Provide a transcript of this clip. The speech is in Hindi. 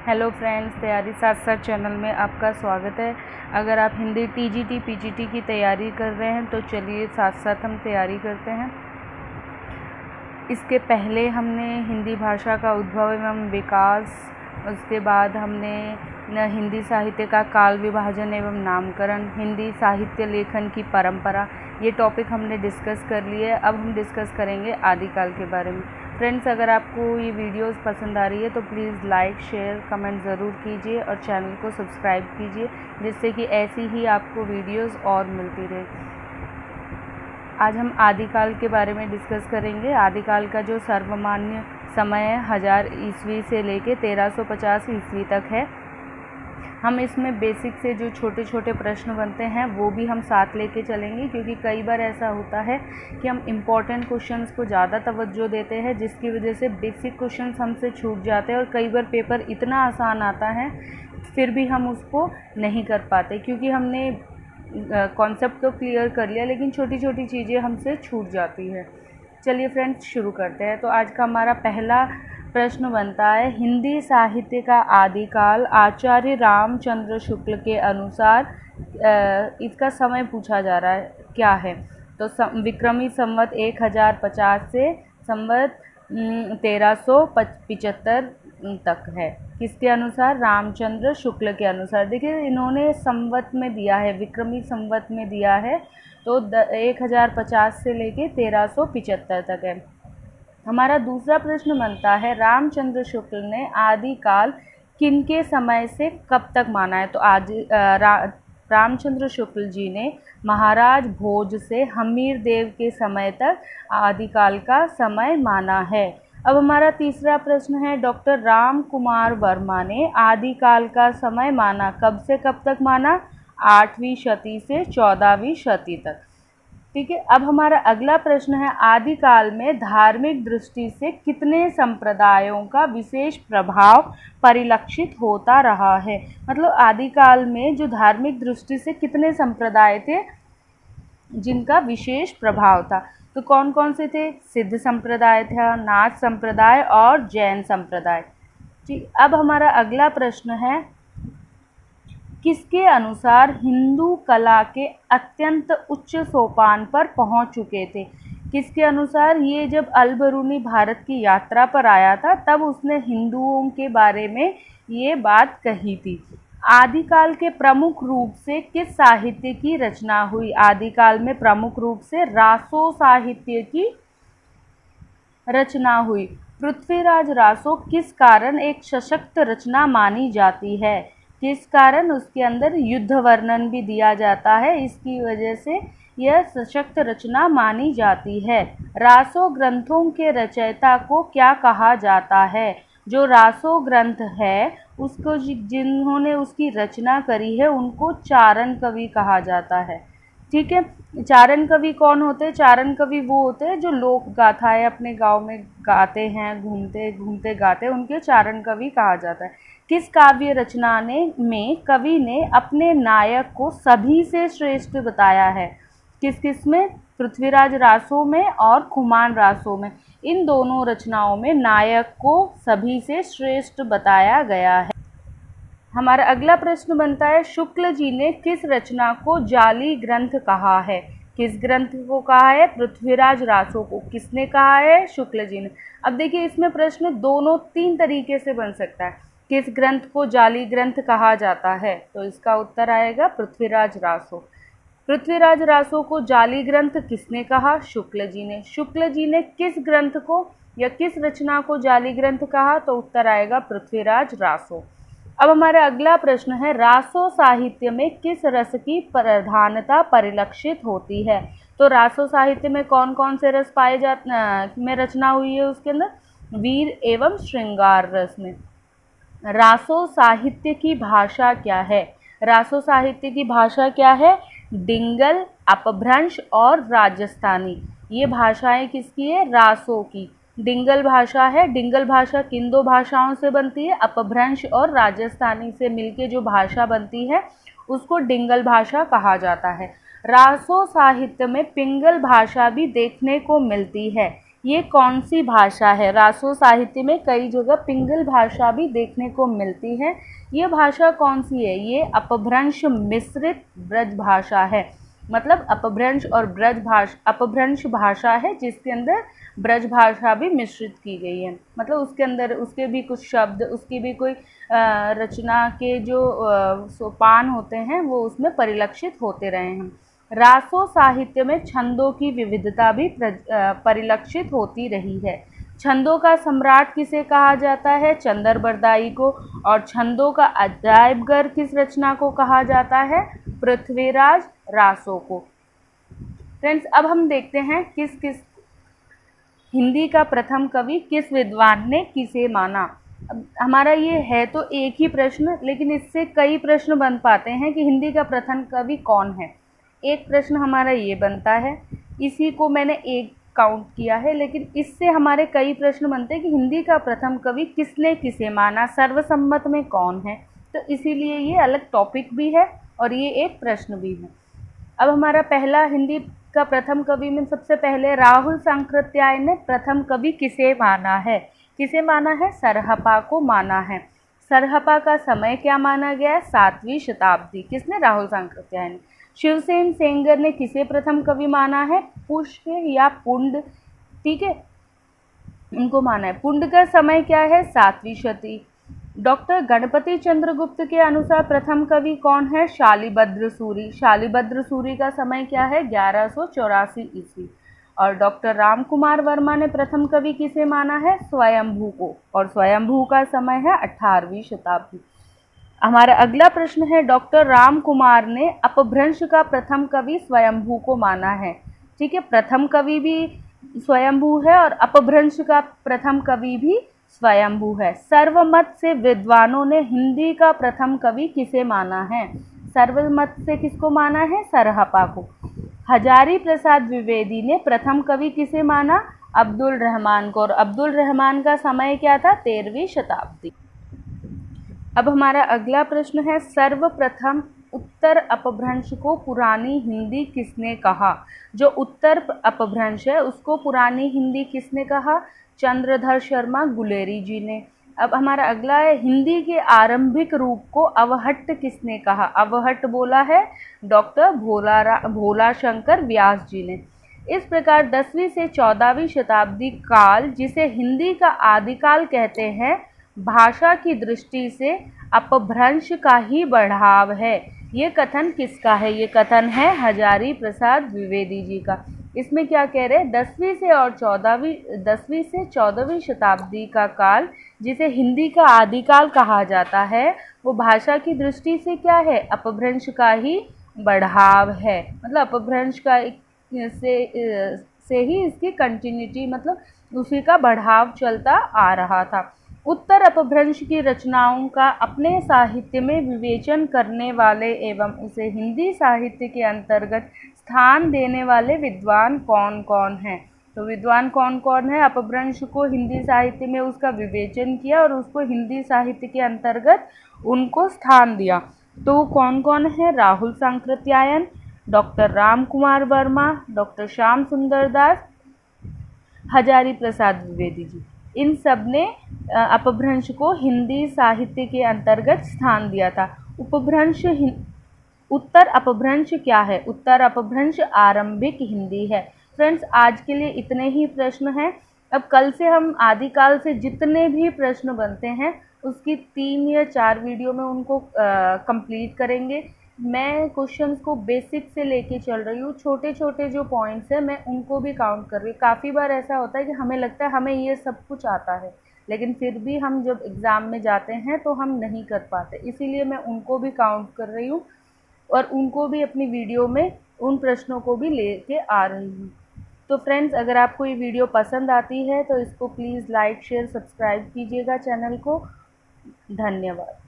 हेलो फ्रेंड्स, तैयारी साथ साथ चैनल में आपका स्वागत है। अगर आप हिंदी टीजीटी पीजीटी की तैयारी कर रहे हैं तो चलिए साथ साथ हम तैयारी करते हैं। इसके पहले हमने हिंदी भाषा का उद्भव एवं विकास, उसके बाद हमने हिंदी साहित्य का काल विभाजन एवं नामकरण, हिंदी साहित्य लेखन की परंपरा, ये टॉपिक हमने डिस्कस कर लिए। अब हम डिस्कस करेंगे आदिकाल के बारे में। फ्रेंड्स, अगर आपको ये वीडियोस पसंद आ रही है तो प्लीज़ लाइक शेयर कमेंट ज़रूर कीजिए और चैनल को सब्सक्राइब कीजिए, जिससे कि ऐसी ही आपको वीडियोस और मिलती रहे। आज हम आदिकाल के बारे में डिस्कस करेंगे। आदिकाल का जो सर्वमान्य समय है 1000 ईस्वी से लेके 1350 ईस्वी तक है। हम इसमें बेसिक से जो छोटे छोटे प्रश्न बनते हैं वो भी हम साथ लेके चलेंगे, क्योंकि कई बार ऐसा होता है कि हम इम्पॉर्टेंट क्वेश्चंस को ज़्यादा तवज्जो देते हैं, जिसकी वजह से बेसिक क्वेश्चंस हमसे छूट जाते हैं और कई बार पेपर इतना आसान आता है फिर भी हम उसको नहीं कर पाते, क्योंकि हमने कॉन्सेप्ट तो क्लियर कर लिया लेकिन छोटी छोटी चीज़ें हमसे छूट जाती है। चलिए फ्रेंड्स, शुरू करते हैं। तो आज का हमारा पहला प्रश्न बनता है, हिंदी साहित्य का आदिकाल आचार्य रामचंद्र शुक्ल के अनुसार इसका समय पूछा जा रहा है क्या है। तो विक्रमी संवत 1050 से संवत 1375 तक है। किसके अनुसार? रामचंद्र शुक्ल के अनुसार। देखिए, इन्होंने संवत में दिया है, विक्रमी संवत में दिया है, तो 1050 से लेके 1375 तक है। हमारा दूसरा प्रश्न बनता है, रामचंद्र शुक्ल ने आदिकाल किनके समय से कब तक माना है। तो रामचंद्र शुक्ल जी ने महाराज भोज से हमीर देव के समय तक आदिकाल का समय माना है। अब हमारा तीसरा प्रश्न है, डॉक्टर राम कुमार वर्मा ने आदिकाल का समय माना, कब से कब तक माना? 8वीं शती से 14वीं शती तक। ठीक है। अब हमारा अगला प्रश्न है, आदिकाल में धार्मिक दृष्टि से कितने संप्रदायों का विशेष प्रभाव परिलक्षित होता रहा है। मतलब आदिकाल में जो धार्मिक दृष्टि से कितने संप्रदाय थे जिनका विशेष प्रभाव था। तो कौन कौन से थे? सिद्ध संप्रदाय था, नाथ संप्रदाय और जैन संप्रदाय। ठीक। अब हमारा अगला प्रश्न है, किसके अनुसार हिंदू कला के अत्यंत उच्च सोपान पर पहुंच चुके थे। किसके अनुसार? ये जब अल-बरूनी भारत की यात्रा पर आया था तब उसने हिंदुओं के बारे में ये बात कही थी। आदिकाल के प्रमुख रूप से किस साहित्य की रचना हुई? आदिकाल में प्रमुख रूप से रासो साहित्य की रचना हुई। पृथ्वीराज रासो किस कारण एक सशक्त रचना मानी जाती है? किस कारण? उसके अंदर युद्ध वर्णन भी दिया जाता है, इसकी वजह से यह सशक्त रचना मानी जाती है। रासो ग्रंथों के रचयिता को क्या कहा जाता है? जो रासो ग्रंथ है उसको जिन्होंने उसकी रचना करी है उनको चारण कवि कहा जाता है। ठीक है। चारण कवि कौन होते हैं? चारण कवि वो होते हैं जो लोक गाथाएं अपने गांव में गाते हैं, घूमते घूमते गाते हैं, उनके चारण कवि कहा जाता है। किस काव्य रचना में कवि ने अपने नायक को सभी से श्रेष्ठ बताया है? किस किस में? पृथ्वीराज रासो में और खुमान रासो में। इन दोनों रचनाओं में नायक को सभी से श्रेष्ठ बताया गया है। हमारा अगला प्रश्न बनता है, शुक्ल जी ने किस रचना को जाली ग्रंथ कहा है? किस ग्रंथ को कहा है? पृथ्वीराज रासो को। किसने कहा है? शुक्ल जी ने। अब देखिए, इसमें प्रश्न दोनों तीन तरीके से बन सकता है। किस ग्रंथ को जाली ग्रंथ कहा जाता है? तो इसका उत्तर आएगा पृथ्वीराज रासो। पृथ्वीराज रासो को जाली ग्रंथ किसने कहा? शुक्ल जी ने। शुक्ल जी ने किस ग्रंथ को या किस रचना को जाली ग्रंथ कहा? तो उत्तर आएगा पृथ्वीराज रासो। अब हमारा अगला प्रश्न है, रासो साहित्य में किस रस की प्रधानता परिलक्षित होती है? तो रासो साहित्य में कौन कौन से रस पाए जाते में रचना हुई है? उसके अंदर वीर एवं श्रृंगार रस में। रासो साहित्य की भाषा क्या है? रासो साहित्य की भाषा क्या है? डिंगल, अपभ्रंश और राजस्थानी। ये भाषाएं किसकी है? रासो की। डिंगल भाषा है। डिंगल भाषा किन दो भाषाओं से बनती है? अपभ्रंश और राजस्थानी से मिलके जो भाषा बनती है उसको डिंगल भाषा कहा जाता है। रासो साहित्य में पिंगल भाषा भी देखने को मिलती है। ये कौन सी भाषा है? रासो साहित्य में कई जगह पिंगल भाषा भी देखने को मिलती है। ये भाषा कौन सी है? ये अपभ्रंश मिश्रित ब्रज भाषा है। मतलब अपभ्रंश और अपभ्रंश भाषा है जिसके अंदर ब्रज भाषा भी मिश्रित की गई है। मतलब उसके अंदर उसके भी कुछ शब्द, उसकी भी कोई रचना के जो सोपान होते हैं वो उसमें परिलक्षित होते रहे हैं। रासो साहित्य में छंदों की विविधता भी परिलक्षित होती रही है। छंदों का सम्राट किसे कहा जाता है? चंदर बरदाई को। और छंदों का अजायबगर किस रचना को कहा जाता है? पृथ्वीराज रासो को। फ्रेंड्स, अब हम देखते हैं किस हिंदी का प्रथम कवि किस विद्वान ने किसे माना। अब हमारा ये है तो एक ही प्रश्न, लेकिन इससे कई प्रश्न बन पाते हैं कि हिंदी का प्रथम कवि कौन है। एक प्रश्न हमारा ये बनता है, इसी को मैंने एक काउंट किया है, लेकिन इससे हमारे कई प्रश्न बनते हैं कि हिंदी का प्रथम कवि किसने किसे माना, सर्वसम्मत में कौन है। तो इसीलिए ये अलग टॉपिक भी है और ये एक प्रश्न भी है। अब हमारा पहला हिंदी का प्रथम कवि में सबसे पहले राहुल सांकृत्यायन ने प्रथम कवि किसे माना है? किसे माना है? सरहपा को माना है। सरहपा का समय क्या माना गया है? 7वीं शताब्दी। किसने? राहुल सांकृत्यायन ने। शिवसेन सेंगर ने किसे प्रथम कवि माना है? पुष्प या पुंड, ठीक है, उनको माना है। पुंड का समय क्या है? 7वीं शती। डॉक्टर गणपति चंद्रगुप्त के अनुसार प्रथम कवि कौन है? शालिभद्र सूरी। शालिभद्र सूरी का समय क्या है? 1184 ईस्वी। और डॉक्टर राम कुमार वर्मा ने प्रथम कवि किसे माना है? स्वयंभू को। और स्वयंभू का समय है 18वीं शताब्दी। हमारा अगला प्रश्न है, डॉक्टर राम कुमार ने अपभ्रंश का प्रथम कवि स्वयंभू को माना है। ठीक है, प्रथम कवि भी स्वयंभू है और अपभ्रंश का प्रथम कवि भी स्वयंभू है। सर्वमत से विद्वानों ने हिंदी का प्रथम कवि किसे माना है? सर्वमत से किसको माना है? सरहपा को। हजारी प्रसाद द्विवेदी ने प्रथम कवि किसे माना? अब्दुल रहमान को। और अब्दुल रहमान का समय क्या था? 13वीं शताब्दी। अब हमारा अगला प्रश्न है, सर्वप्रथम उत्तर अपभ्रंश को पुरानी हिंदी किसने कहा? जो उत्तर अपभ्रंश है उसको पुरानी हिंदी किसने कहा? चंद्रधर शर्मा गुलेरी जी ने। अब हमारा अगला है, हिंदी के आरंभिक रूप को अवहट्ट किसने कहा? अवहट्ट बोला है डॉक्टर भोला शंकर व्यास जी ने। इस प्रकार 10वीं से 14वीं शताब्दी काल, जिसे हिंदी का आदिकाल कहते हैं, भाषा की दृष्टि से अपभ्रंश का ही बढ़ाव है। ये कथन किसका है? ये कथन है हजारी प्रसाद द्विवेदी जी का। इसमें क्या कह रहे हैं? 10वीं से 14वीं शताब्दी का काल, जिसे हिंदी का आदिकाल कहा जाता है, वो भाषा की दृष्टि से क्या है? अपभ्रंश का ही बढ़ाव है। मतलब अपभ्रंश का से ही इसकी कंटिन्यूटी, मतलब उसी का बढ़ाव चलता आ रहा था। उत्तर अपभ्रंश की रचनाओं का अपने साहित्य में विवेचन करने वाले एवं उसे हिंदी साहित्य के अंतर्गत स्थान देने वाले विद्वान कौन कौन हैं? तो विद्वान कौन कौन है? अपभ्रंश को हिंदी साहित्य में उसका विवेचन किया और उसको हिंदी साहित्य के अंतर्गत उनको स्थान दिया। तो कौन कौन है? राहुल सांकृत्यायन, डॉक्टर राम कुमार वर्मा, डॉक्टर श्याम सुंदर दास, हजारी प्रसाद द्विवेदी जी। इन सब ने अपभ्रंश को हिंदी साहित्य के अंतर्गत स्थान दिया था। उत्तर अपभ्रंश क्या है? उत्तर अपभ्रंश आरंभिक हिंदी है। फ्रेंड्स, आज के लिए इतने ही प्रश्न हैं। अब कल से हम आदिकाल से जितने भी प्रश्न बनते हैं उसकी 3 या 4 वीडियो में उनको कंप्लीट करेंगे। मैं क्वेश्चंस को बेसिक से लेके चल रही हूँ। छोटे छोटे जो पॉइंट्स हैं मैं उनको भी काउंट कर रही हूँ। काफ़ी बार ऐसा होता है कि हमें लगता है हमें ये सब कुछ आता है, लेकिन फिर भी हम जब एग्ज़ाम में जाते हैं तो हम नहीं कर पाते। इसीलिए मैं उनको भी काउंट कर रही हूँ और उनको भी अपनी वीडियो में उन प्रश्नों को भी लेके आ रही हूँ। तो फ्रेंड्स, अगर आपको ये वीडियो पसंद आती है तो इसको प्लीज़ लाइक, शेयर, सब्सक्राइब कीजिएगा चैनल को। धन्यवाद।